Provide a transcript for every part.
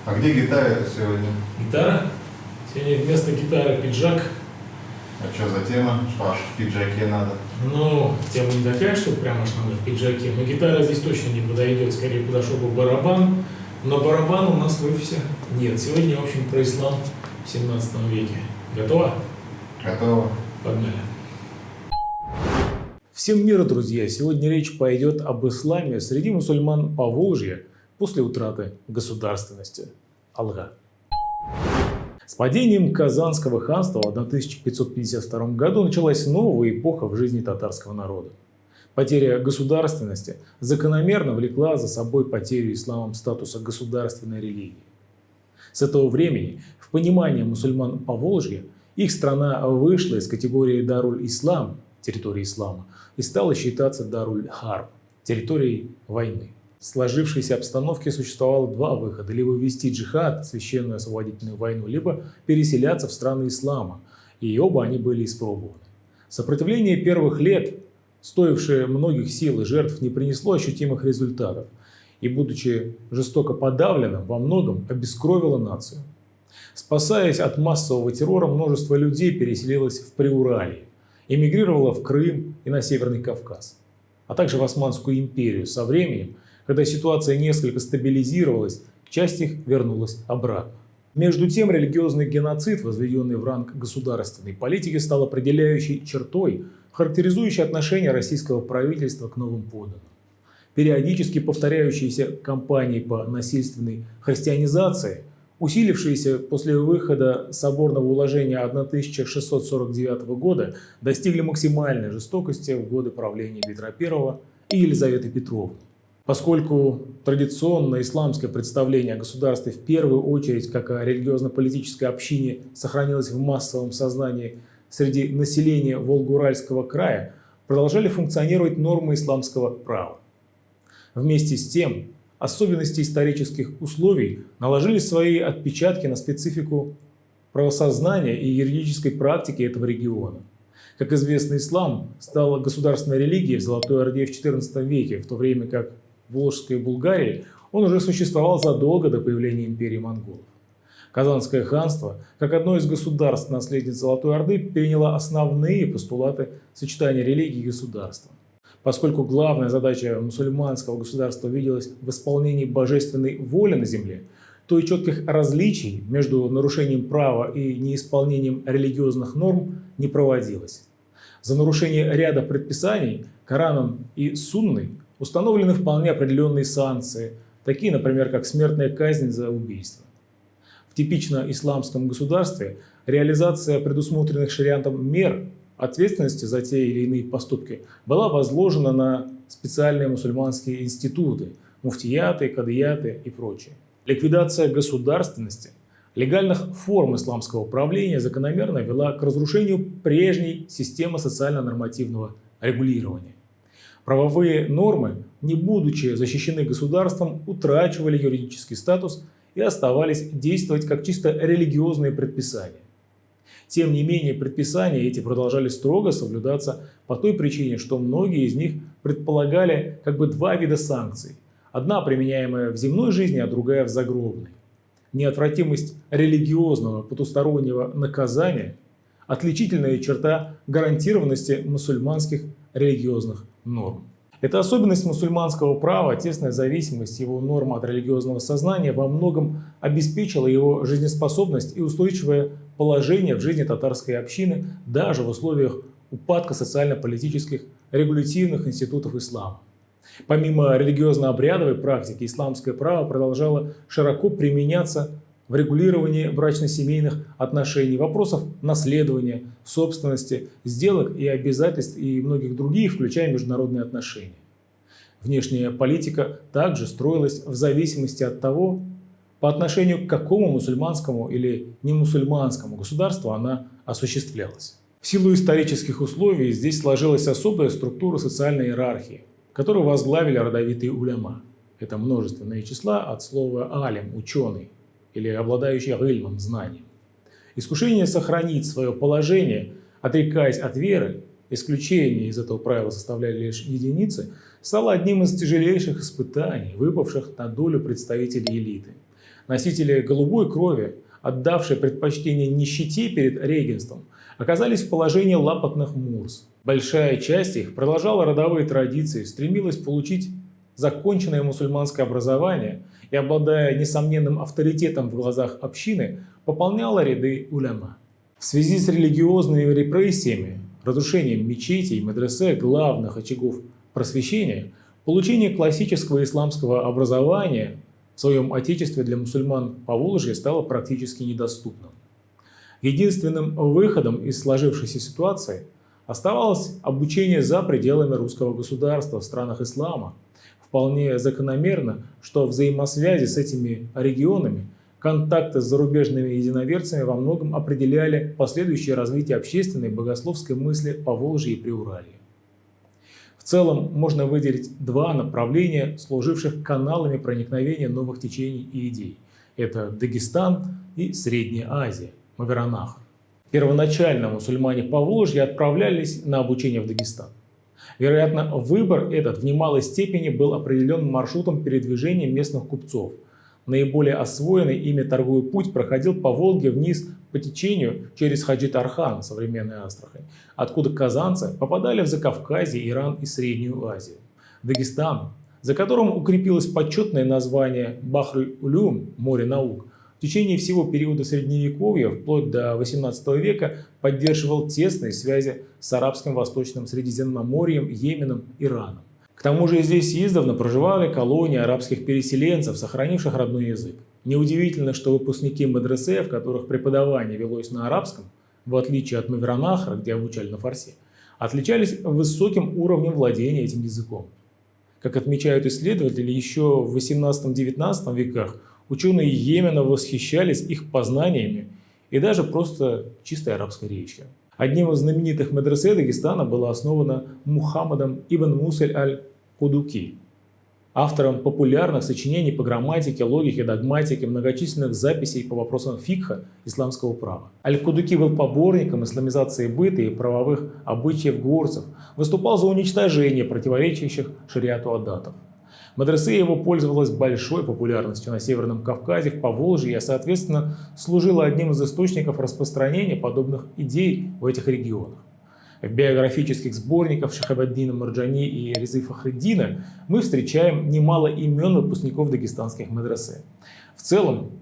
А где гитара сегодня? Гитара? Сегодня вместо гитары пиджак. А что за тема? Что аж в пиджаке надо? Ну, тема не такая, что прямо аж надо в пиджаке. Но гитара здесь точно не подойдет. Скорее подошел бы барабан. Но барабана у нас в офисе нет. Сегодня, в общем, про ислам в 17 веке. Готово? Готово. Погнали. Всем мира, друзья! Сегодня речь пойдет об исламе среди мусульман Поволжья после утраты государственности. Алга. С падением Казанского ханства в 1552 году началась новая эпоха в жизни татарского народа. Потеря государственности закономерно влекла за собой потерю исламом статуса государственной религии. С этого времени, в понимании мусульман Поволжья, их страна вышла из категории Даруль-Ислам, территории ислама, и стала считаться Даруль-Харб, территорией войны. В сложившейся обстановке существовало два выхода: либо вести джихад, священную освободительную войну, либо переселяться в страны ислама, и оба они были испробованы. Сопротивление первых лет, стоившее многих сил и жертв, не принесло ощутимых результатов, и, будучи жестоко подавленным, во многом обескровило нацию. Спасаясь от массового террора, множество людей переселилось в Приуралье, эмигрировало в Крым и на Северный Кавказ, а также в Османскую империю. Со временем, когда ситуация несколько стабилизировалась, часть их вернулась обратно. Между тем, религиозный геноцид, возведенный в ранг государственной политики, стал определяющей чертой, характеризующей отношение российского правительства к новым подданным. Периодически повторяющиеся кампании по насильственной христианизации, усилившиеся после выхода соборного уложения 1649 года, достигли максимальной жестокости в годы правления Петра I и Елизаветы Петровны. Поскольку традиционное исламское представление о государстве в первую очередь как о религиозно-политической общине сохранилось в массовом сознании среди населения Волго-Уральского края, продолжали функционировать нормы исламского права. Вместе с тем, особенности исторических условий наложили свои отпечатки на специфику правосознания и юридической практики этого региона. Как известно, ислам стал государственной религией в Золотой Орде в XIV веке, в то время как в Волжской Булгарии он уже существовал задолго до появления империи монголов. Казанское ханство, как одно из государств-наследниц Золотой Орды, переняло основные постулаты сочетания религии и государства. Поскольку главная задача мусульманского государства виделась в исполнении божественной воли на земле, то и четких различий между нарушением права и неисполнением религиозных норм не проводилось. За нарушение ряда предписаний Кораном и Сунной установлены вполне определенные санкции, такие, например, как смертная казнь за убийство. В типично исламском государстве реализация предусмотренных шариатом мер ответственности за те или иные поступки была возложена на специальные мусульманские институты, муфтияты, кадияты и прочее. Ликвидация государственности, легальных форм исламского правления закономерно вела к разрушению прежней системы социально-нормативного регулирования. Правовые нормы, не будучи защищены государством, утрачивали юридический статус и оставались действовать как чисто религиозные предписания. Тем не менее, предписания эти продолжали строго соблюдаться по той причине, что многие из них предполагали как бы два вида санкций. Одна применяемая в земной жизни, а другая в загробной. Неотвратимость религиозного потустороннего наказания – отличительная черта гарантированности мусульманских религиозных норм. Эта особенность мусульманского права, тесная зависимость его норм от религиозного сознания во многом обеспечила его жизнеспособность и устойчивое положение в жизни татарской общины даже в условиях упадка социально-политических регулятивных институтов ислама. Помимо религиозно-обрядовой практики, исламское право продолжало широко применяться в регулировании брачно-семейных отношений, вопросов наследования, собственности, сделок и обязательств и многих других, включая международные отношения. Внешняя политика также строилась в зависимости от того, по отношению к какому мусульманскому или немусульманскому государству она осуществлялась. В силу исторических условий здесь сложилась особая структура социальной иерархии, которую возглавили родовитые уляма. Это множественное числа от слова «алим» – «ученый» или «обладающий ильмом» – знанием. Искушение сохранить свое положение, отрекаясь от веры, исключение из этого правила составляли лишь единицы, стало одним из тяжелейших испытаний, выпавших на долю представителей элиты. Носители голубой крови, отдавшие предпочтение нищете перед регенством, оказались в положении лапотных мурс. Большая часть их продолжала родовые традиции, стремилась получить законченное мусульманское образование и, обладая несомненным авторитетом в глазах общины, пополняла ряды уляма. В связи с религиозными репрессиями, разрушением мечетей и медресе, главных очагов просвещения, получение классического исламского образования в своем отечестве для мусульман Поволжья стало практически недоступным. Единственным выходом из сложившейся ситуации оставалось обучение за пределами русского государства в странах ислама. Вполне закономерно, что взаимосвязи с этими регионами, контакты с зарубежными единоверцами во многом определяли последующее развитие общественной и богословской мысли Поволжья и Приуралья. В целом можно выделить два направления, служивших каналами проникновения новых течений и идей. Это Дагестан и Средняя Азия, Мавераннахр. Первоначально мусульмане Поволжья отправлялись на обучение в Дагестан. Вероятно, выбор этот в немалой степени был определен маршрутом передвижения местных купцов. Наиболее освоенный ими торговый путь проходил по Волге вниз по течению через Хаджи-Тархан, современной Астрахань, откуда казанцы попадали в Закавказье, Иран и Среднюю Азию. Дагестан, за которым укрепилось почетное название Бахр-улюм, море наук, в течение всего периода Средневековья, вплоть до XVIII века, поддерживал тесные связи с арабским Восточным Средиземноморьем, Йеменом, Ираном. К тому же здесь издавна проживали колонии арабских переселенцев, сохранивших родной язык. Неудивительно, что выпускники медресе, в которых преподавание велось на арабском, в отличие от Мавераннахра, где обучали на фарси, отличались высоким уровнем владения этим языком. Как отмечают исследователи, еще в XVIII-XIX веках ученые Йемена восхищались их познаниями и даже просто чистой арабской речью. Одним из знаменитых медресе Дагестана было основано Мухаммадом ибн Муса аль-Кудуки, автором популярных сочинений по грамматике, логике, догматике, многочисленных записей по вопросам фикха исламского права. Аль-Кудуки был поборником исламизации быта и правовых обычаев горцев, выступал за уничтожение противоречащих шариату адатов. Медресе его пользовалась большой популярностью на Северном Кавказе, в Поволжье, и, соответственно, служила одним из источников распространения подобных идей в этих регионах. В биографических сборниках Шахабаддина Марджани и Резы Фахриддина мы встречаем немало имен выпускников дагестанских медресе. В целом,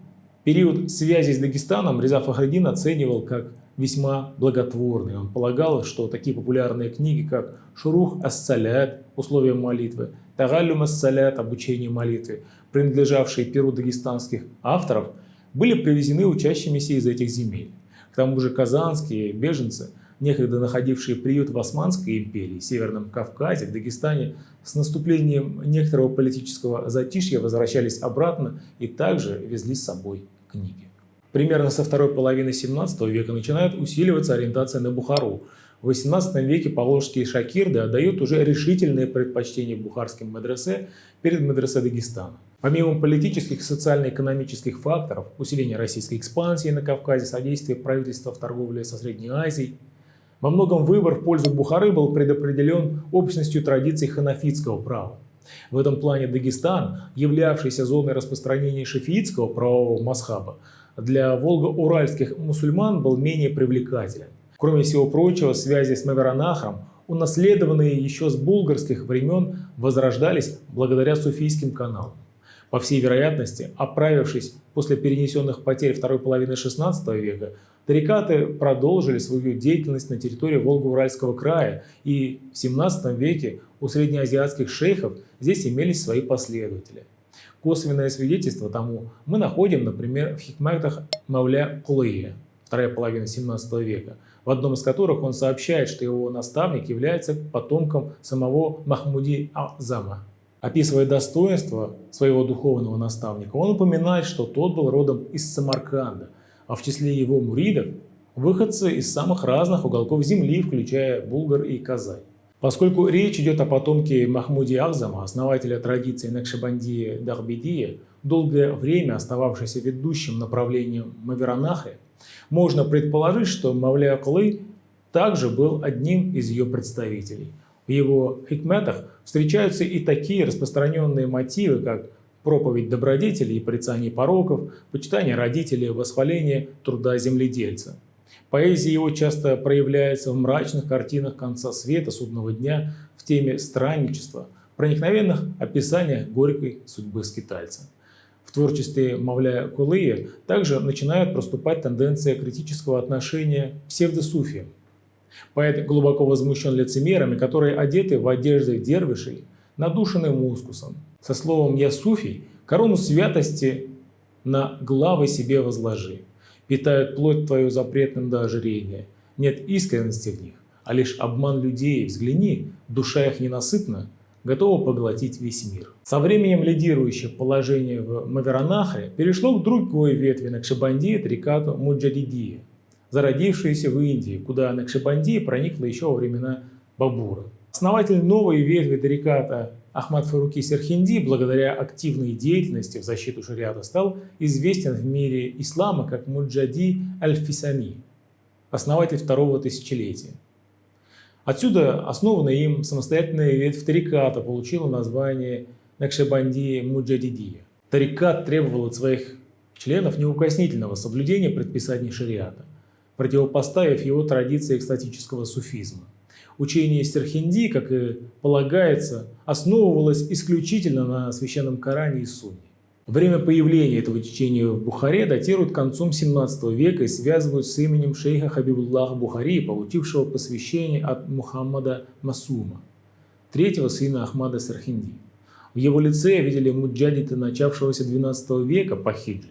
период связи с Дагестаном Реза Фахриддин оценивал как весьма благотворный. Он полагал, что такие популярные книги, как Шурух ас-Салят, условия молитвы, Тагаллюм ас-Салят, обучение молитве, принадлежавшие перу дагестанских авторов, были привезены учащимися из этих земель. К тому же казанские беженцы, некогда находившие приют в Османской империи, Северном Кавказе, в Дагестане, с наступлением некоторого политического затишья возвращались обратно и также везли с собой книги. Примерно со второй половины 17 века начинает усиливаться ориентация на Бухару. В XVIII веке поволжские шакирды отдают уже решительное предпочтение бухарским медресе перед медресе Дагестана. Помимо политических и социально-экономических факторов, усиления российской экспансии на Кавказе, содействия правительства в торговле со Средней Азией, во многом выбор в пользу Бухары был предопределен общностью традиций ханафитского права. В этом плане Дагестан, являвшийся зоной распространения шафиитского правового мазхаба, для волго-уральских мусульман был менее привлекателен. Кроме всего прочего, связи с Мавераннахром, унаследованные еще с булгарских времен, возрождались благодаря суфийским каналам. По всей вероятности, оправившись после перенесенных потерь второй половины XVI века, тарикаты продолжили свою деятельность на территории Волго-Уральского края, и в XVII веке у среднеазиатских шейхов здесь имелись свои последователи. Косвенное свидетельство тому мы находим, например, в хикматах Мауля Кулыя, вторая половина XVII века, в одном из которых он сообщает, что его наставник является потомком самого Махмуди Азама. Описывая достоинства своего духовного наставника, он упоминает, что тот был родом из Самарканда, а в числе его муридов выходцы из самых разных уголков земли, включая Булгар и Казань. Поскольку речь идет о потомке Махмуди Азама, основателя традиции Накшабандия Дахбедия, долгое время остававшийся ведущим направлением Мавераннахры, можно предположить, что Мавля Кулый также был одним из ее представителей. В его хикметах встречаются и такие распространенные мотивы, как проповедь добродетелей и порицание пороков, почитание родителей, восхваление труда земледельца. Поэзия его часто проявляется в мрачных картинах конца света, судного дня, в теме странничества, проникновенных описаниях горькой судьбы скитальца. В творчестве Мавляя Кулыя также начинают проступать тенденции критического отношения к псевдосуфиям. Поэт глубоко возмущен лицемерами, которые одеты в одежды дервишей, надушены мускусом. Со словом «я суфий» корону святости на главы себе возложи. Питают плоть твою запретным до ожирения. Нет искренности в них, а лишь обман людей. Взгляни, душа их ненасытна, готова поглотить весь мир. Со временем лидирующее положение в Мавераннахре перешло к другой ветви Накшибандии, тарикату Муджадидия, зародившейся в Индии, куда Накшибандия проникла еще во времена Бабура. Основатель новой ветви тариката Ахмад Фаруки Серхинди, благодаря активной деятельности в защиту шариата, стал известен в мире ислама как Муджади Аль-Фисани, основатель второго тысячелетия. Отсюда основанная им самостоятельная ветвь тариката получила название Накшибандия Муджадидия. Тарикат требовал от своих членов неукоснительного соблюдения предписаний шариата, противопоставив его традиции экстатического суфизма. Учение Серхинди, как и полагается, основывалось исключительно на священном Коране и Сунне. Время появления этого течения в Бухаре датируют концом 17 века и связывают с именем шейха Хабибуллаха Бухари, получившего посвящение от Мухаммада Масума, третьего сына Ахмада Серхинди. В его лице видели муджадида начавшегося 12 века по хиджре,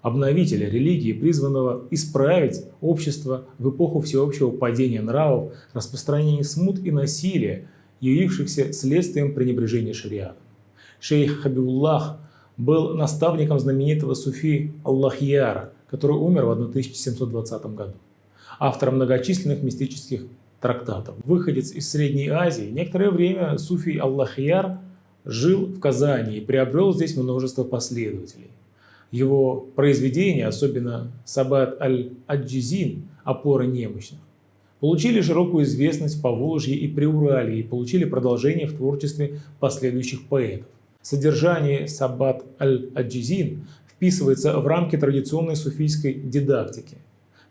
обновителя религии, призванного исправить общество в эпоху всеобщего падения нравов, распространения смут и насилия, явившихся следствием пренебрежения шариатом. Шейх Хабибуллах был наставником знаменитого суфи Аллахьяра, который умер в 1720 году, автором многочисленных мистических трактатов. Выходец из Средней Азии, некоторое время суфий Аллахьяр жил в Казани и приобрел здесь множество последователей. Его произведения, особенно Сабат аль-Аджизин «Опора немощных», получили широкую известность в Поволжье и Приуралье и получили продолжение в творчестве последующих поэтов. Содержание Сабат аль-Аджизин вписывается в рамки традиционной суфийской дидактики.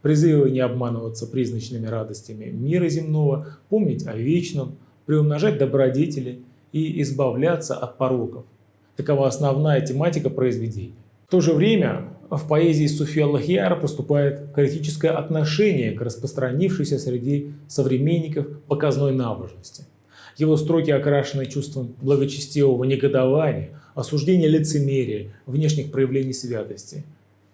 Призывы не обманываться призрачными радостями мира земного, помнить о вечном, приумножать добродетели и избавляться от пороков. Такова основная тематика произведения. В то же время в поэзии суфи Аллахьяра поступает критическое отношение к распространившейся среди современников показной набожности. Его строки окрашены чувством благочестивого негодования, осуждения лицемерия, внешних проявлений святости.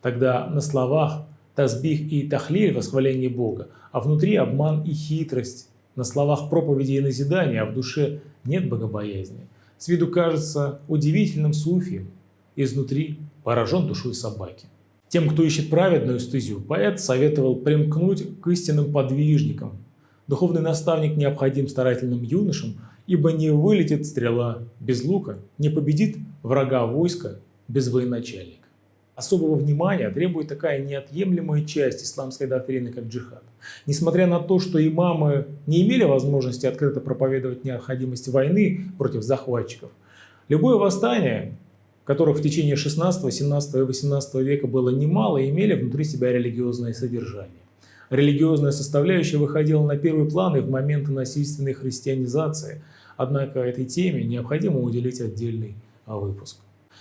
Тогда на словах тасбих и тахлиль — восхваление Бога, а внутри обман и хитрость. На словах проповеди и назидания, а в душе нет богобоязни. С виду кажется удивительным суфием, изнутри поражен душой собаки. Тем, кто ищет праведную стезю, поэт советовал примкнуть к истинным подвижникам. Духовный наставник необходим старательным юношам, ибо не вылетит стрела без лука, не победит врага войска без военачальника. Особого внимания требует такая неотъемлемая часть исламской доктрины, как джихад. Несмотря на то, что имамы не имели возможности открыто проповедовать необходимость войны против захватчиков, любое восстание, которых в течение 16, 17 и 18 века было немало, имели внутри себя религиозное содержание. Религиозная составляющая выходила на первый план и в моменты насильственной христианизации, однако этой теме необходимо уделить отдельный выпуск.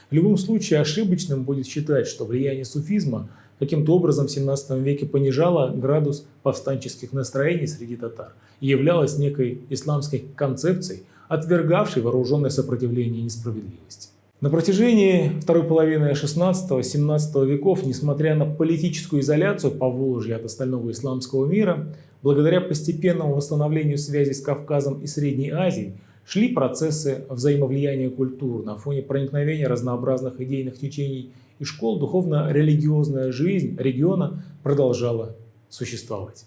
В любом случае ошибочным будет считать, что влияние суфизма каким-то образом в 17 веке понижало градус повстанческих настроений среди татар и являлось некой исламской концепцией, отвергавшей вооруженное сопротивление и несправедливости. На протяжении второй половины 16-17 веков, несмотря на политическую изоляцию Поволжья от остального исламского мира, благодаря постепенному восстановлению связей с Кавказом и Средней Азией, шли процессы взаимовлияния культур. На фоне проникновения разнообразных идейных течений и школ духовно-религиозная жизнь региона продолжала существовать.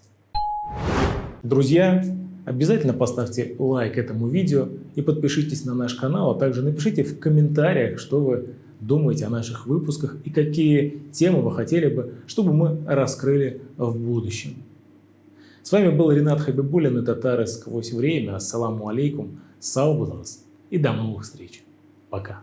Друзья, обязательно поставьте лайк этому видео и подпишитесь на наш канал, а также напишите в комментариях, что вы думаете о наших выпусках и какие темы вы хотели бы, чтобы мы раскрыли в будущем. С вами был Ринат Хабибуллин и Татары сквозь время. Ассаламу алейкум, сау булас и до новых встреч. Пока.